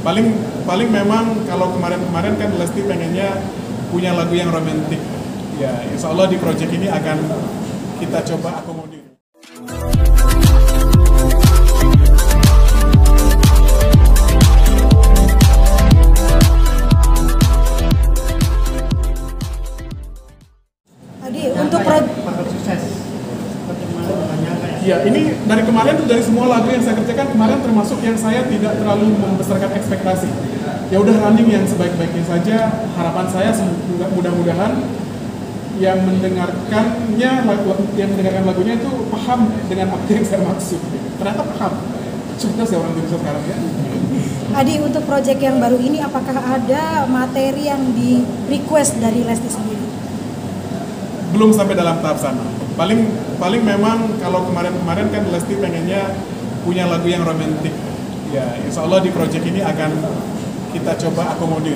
paling paling memang kalau kemarin kan Lesti pengennya punya lagu yang romantis. Ya, insya Allah di project ini akan kita coba akomodir. Untuk sukses. Ya, ini dari kemarin tuh, dari semua lagu yang saya kerjakan kemarin termasuk yang saya tidak terlalu membesarkan ekspektasi. Ya udah running yang sebaik-baiknya saja. Harapan saya mudah-mudahan yang mendengarkannya, yang mendengarkan lagunya itu paham dengan apa yang saya maksud. Ternyata paham. Sukses ya orang Indonesia sekarang ya. Adi, untuk proyek yang baru ini apakah ada materi yang di request dari Lesti sendiri? Belum sampai dalam tahap sana. Paling memang kalau kemarin kan Lesti pengennya punya lagu yang romantis. Ya, insya Allah di project ini akan kita coba akomodir.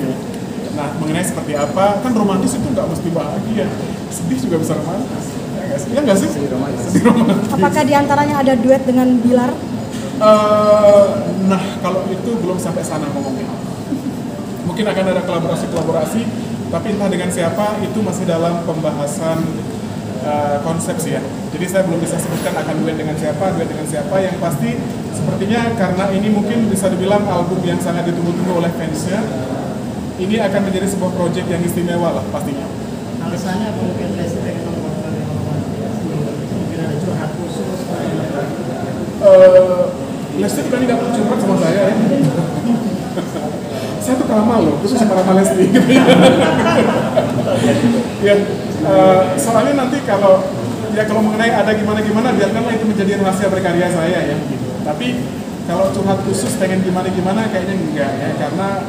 Nah, mengenai seperti apa, kan romantis itu nggak mesti bahagia, sedih juga bisa romantis. Ya nggak sih? Sedih romantis. Apakah diantaranya ada duet dengan Bilar? Nah, kalau itu belum sampai sana ngomongnya. Mungkin akan ada kolaborasi, tapi entah dengan siapa itu masih dalam pembahasan konsep sih ya. Jadi saya belum bisa sebutkan akan duet dengan siapa. Yang pasti sepertinya karena ini mungkin bisa dibilang album yang sangat ditunggu-tunggu oleh fansnya, ini akan menjadi sebuah project yang istimewa lah pastinya. Alasannya mungkin Lesti pengen membuat mungkin ada curhat khusus. Lesti kan tidak curhat sama saya ya. Saya tuh ramah loh, khusus sama Rama Lesti gitu ya. Soalnya nanti kalau mengenai ada gimana biarkanlah itu menjadi rahasia berkarya saya ya gitu. Tapi kalau curhat khusus pengen gimana kayaknya enggak ya, karena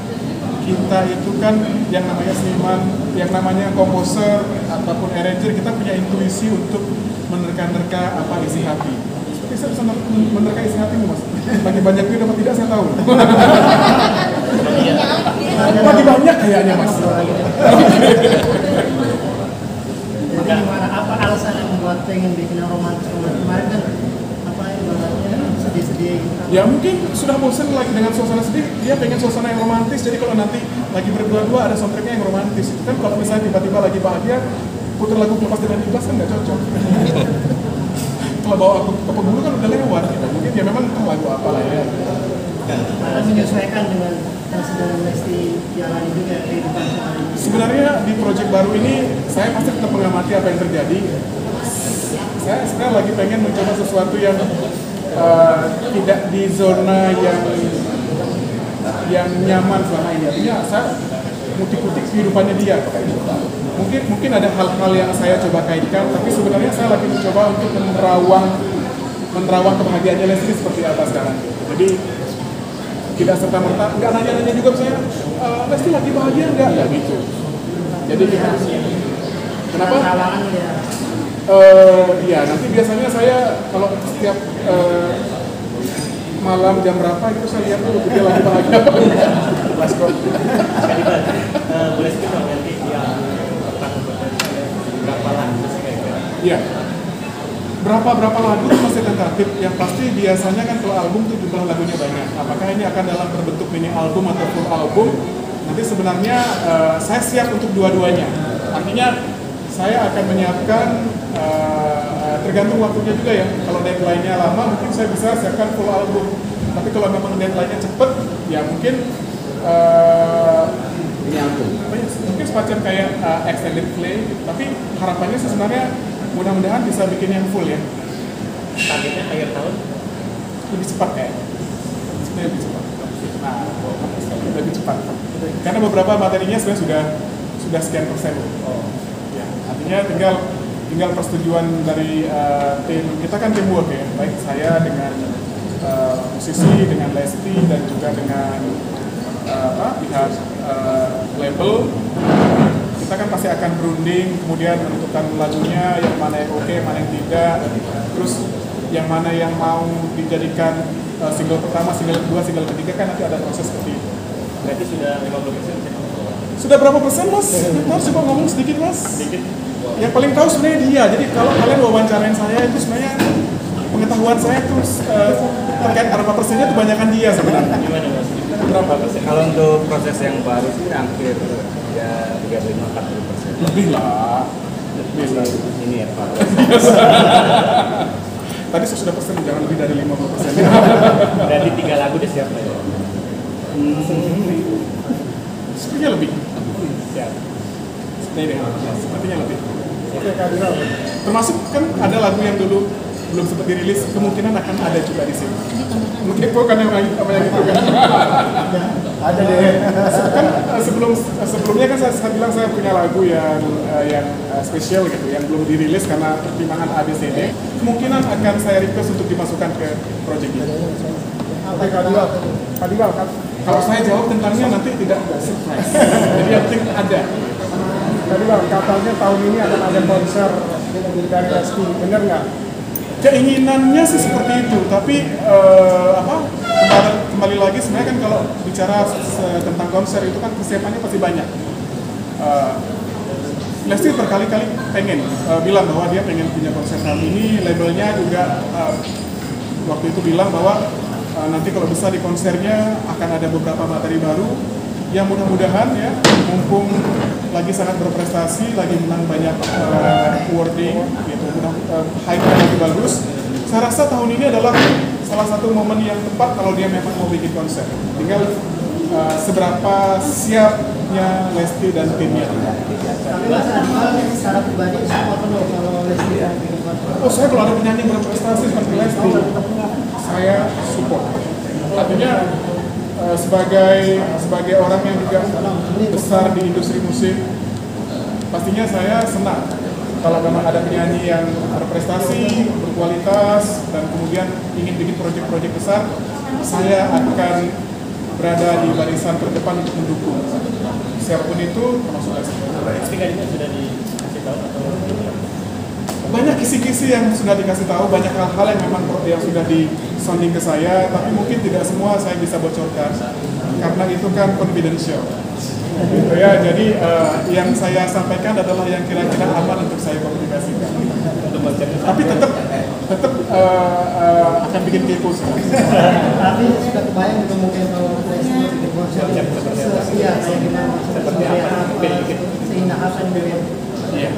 kita itu kan yang namanya seniman, yang namanya komposer ataupun arranger, kita punya intuisi untuk menerka-nerka apa isi hati. Seperti saya bisa menerka isi hatimu mas. Lagi banyak duit apa tidak saya tahu. Lagi banyak kayaknya mas. Jadi gimana, apa alasan yang membuat pengen bikin romantis kemarin kan apa ibaratnya sedih-sedih gitu? Ya mungkin sudah bosan lagi dengan suasana sedih, dia pengen suasana yang romantis. Jadi kalau nanti lagi berdua-dua ada soundtracknya yang romantis. Itu kan kalau misalnya tiba-tiba lagi bahagia putar lagu Lepas Dengan Ibas kan nggak cocok. Kalau bawa aku ke penghulu kan udah lewat gitu. Mungkin ya memang lagu apa lah ya. Ada menyesuaikan dengan yang sedang Lesti jalani juga kehidupan sehari. Sebenarnya di proyek baru ini saya pasti tetap mengamati apa yang terjadi. Saya sebenarnya lagi pengen mencoba sesuatu yang tidak di zona yang nyaman selama ini. Artinya saya kutik-kutik kehidupannya dia. Mungkin ada hal-hal yang saya coba kaitkan, tapi sebenarnya saya lagi mencoba untuk menerawang kebahagiaannya Lesti seperti apa sekarang. Jadi tidak serta-merta, nggak nanya-nanya juga misalnya, Lesti lagi bahagia nggak? Ya gitu. Jadi kenapa? Ya nanti biasanya saya kalau setiap malam jam berapa itu saya lihat dulu dia lagi bahagia apa enggak. Boleh sedikit nanti dia berapa lagu sih kira-kira? Iya. Berapa lagu itu masih tentatif. Yang pasti biasanya kan kalau album tuh jumlah lagunya banyak. Apakah ini akan dalam berbentuk mini album atau full album? Nanti sebenarnya saya siap untuk dua-duanya. Artinya saya akan menyiapkan tergantung waktunya juga ya. Kalau deadline-nya lama mungkin saya bisa siapkan full album. Tapi kalau memang deadline-nya cepet, ya mungkin Ini album. mungkin semacam kayak extended play. Tapi harapannya sebenarnya mudah-mudahan bisa bikin yang full ya. Targetnya akhir tahun? Lebih cepat kayaknya. Sebenarnya lebih cepat. Nah, lebih cepat. Karena beberapa materinya sebenarnya sudah sekian persen. Oh. Ya, artinya tinggal persetujuan dari tim. Kita kan teamwork ya. Baik saya dengan musisi, dengan Lesti dan juga dengan pihak label. Kita kan pasti akan berunding, kemudian menentukan lagunya, yang mana yang oke, mana yang tidak, terus yang mana yang mau dijadikan single pertama, single kedua, single ketiga, kan nanti ada proses seperti itu. Berarti sudah 50%? Sudah berapa persen mas? Mas coba ngomong sedikit mas. Sedikit. Yang paling tahu sebenarnya dia. Jadi kalau kalian wawancarain saya itu sebenarnya pengetahuan saya itu terkait berapa persennya itu kebanyakan dia sebenarnya. Gimana mas? Berapa? Kalau untuk proses yang baru sih hampir ya 35-40%. Lebih lah. Lebih lah. Ini ya Pak. Tadi saya sudah pesen jangan lebih dari 50%. Berarti 3 lagu udah siap lah ya? Sepertinya lebih. Siap. Sepertinya lebih. Termasuk kan ada lagu yang dulu belum sempat dirilis, kemungkinan akan ada juga di sini. Mungkin kan yang apa yang itu kan. Ada deh. Kan sebelumnya kan saya bilang saya punya lagu yang spesial gitu, yang belum dirilis karena pertimbangan ABCD. Kemungkinan akan saya request untuk dimasukkan ke project ini. Apa Kadiwal kan? Kalau saya jawab tentangnya nanti tidak surprise. Jadi yang penting ada. Kadiwal katanya tahun ini akan ada konser dari Lesti, benar nggak? Keinginannya sih seperti itu, tapi kembali lagi sebenarnya kan kalau bicara tentang konser itu kan persiapannya pasti banyak. Lesti berkali-kali pengen bilang bahwa dia pengen punya konser tahun ini, labelnya juga waktu itu bilang bahwa nanti kalau bisa di konsernya akan ada beberapa materi baru yang mudah-mudahan ya, mumpung lagi sangat berprestasi, lagi menang banyak awarding gitu, hype-nya lagi bagus. Saya rasa tahun ini adalah salah satu momen yang tepat kalau dia memang mau bikin konser. Tinggal seberapa siapnya Lesti dan timnya. Tapi Mas Kadiwal secara pribadi support kalau Lesti yang bikin konser. Oh, saya kalau ada penyanyi berprestasi seperti Lesti, saya support. Artinya sebagai orang yang juga besar di industri musik, pastinya saya senang kalau memang ada penyanyi yang berprestasi, berkualitas, dan kemudian ingin bikin proyek-proyek besar, saya akan berada di barisan terdepan untuk mendukung. Siapapun itu, termasuk Lesti. Lesti kayaknya sudah dikasih tahu atau Banyak kisi-kisi yang sudah dikasih tahu, banyak hal-hal yang memang yang sudah di-sounding ke saya, tapi mungkin tidak semua saya bisa bocorkan, karena itu kan confidential. Gitu ya, jadi yang saya sampaikan adalah yang kira-kira aman untuk saya komunikasikan. Tapi tetap akan bikin kepo sih. Tapi sudah kebayang gitu mungkin kalau Lesti bikin konser iya kayak gimana? seperti apa? Sehingga apa yang Iya.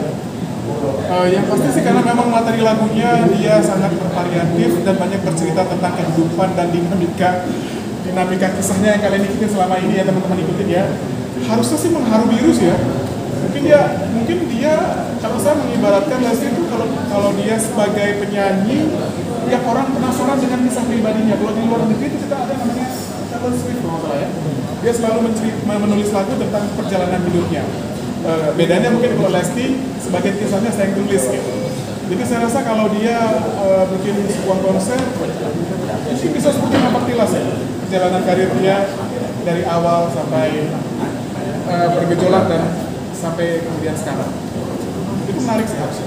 Yang pasti sih karena memang materi lagunya dia sangat bervariatif dan banyak bercerita tentang kehidupan dan dinamika kisahnya yang kalian ikutin selama ini ya teman-teman ikutin ya. Harusnya sih mengharu biru sih ya. Mungkin dia kalau saya mengibaratkan Lesti itu kalau dia sebagai penyanyi yang orang penasaran dengan kisah pribadinya. Kalau di luar negeri itu kita ada namanya Taylor Swift kalau nggak salah ya. Dia selalu menulis lagu tentang perjalanan hidupnya. Bedanya mungkin kalau Lesti sebagian kisahnya saya yang tulis gitu. Jadi saya rasa kalau dia bikin sebuah konser mungkin bisa seperti Napak Tilas ya, perjalanan karirnya dari awal sampai bergejolak dan sampai kemudian sekarang. Itu menarik sih harusnya.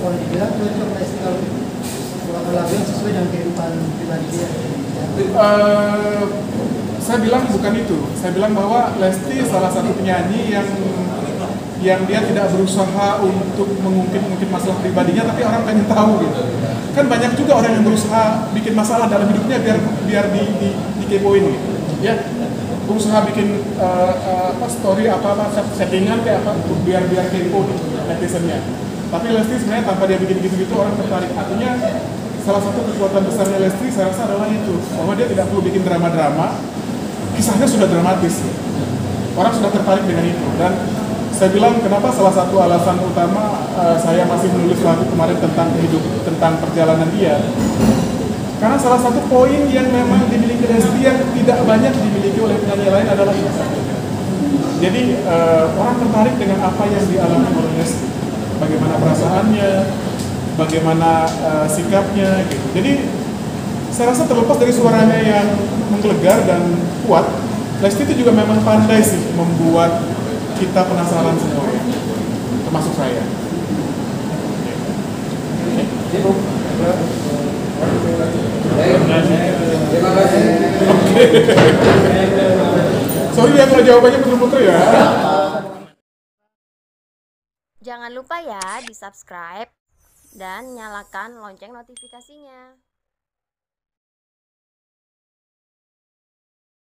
kalau dibilang cocok Lesti kalau lagu yang sesuai dengan kehidupan pribadi dia. Saya bilang bukan itu. Saya bilang bahwa Lesti salah satu penyanyi yang dia tidak berusaha untuk mengungkit masalah pribadinya, tapi orang pengen tahu gitu. Kan banyak juga orang yang berusaha bikin masalah dalam hidupnya biar dikepoin gitu. Ya, berusaha bikin story apa settingan kayak apa biar kepo gitu netizennya. Tapi Lesti sebenarnya tanpa dia bikin gitu orang tertarik. Artinya salah satu kekuatan besarnya Lesti saya rasa adalah itu, bahwa dia tidak perlu bikin drama-drama. Kisahnya sudah dramatis, orang sudah tertarik dengan itu. Dan saya bilang kenapa salah satu alasan utama saya masih menulis lagu kemarin tentang perjalanan dia, karena salah satu poin yang memang dimiliki Lesti yang tidak banyak dimiliki oleh penyanyi lain adalah itu. Jadi orang tertarik dengan apa yang dialami oleh Lesti, bagaimana perasaannya, bagaimana sikapnya gitu. Jadi saya rasa terlepas dari suaranya yang menggelegar dan kuat, Lesti itu juga memang pandai sih membuat kita penasaran semuanya, termasuk saya. Terima kasih. Sorry ya kalau jawabannya muter-muter ya. Jangan lupa ya di subscribe dan nyalakan lonceng notifikasinya.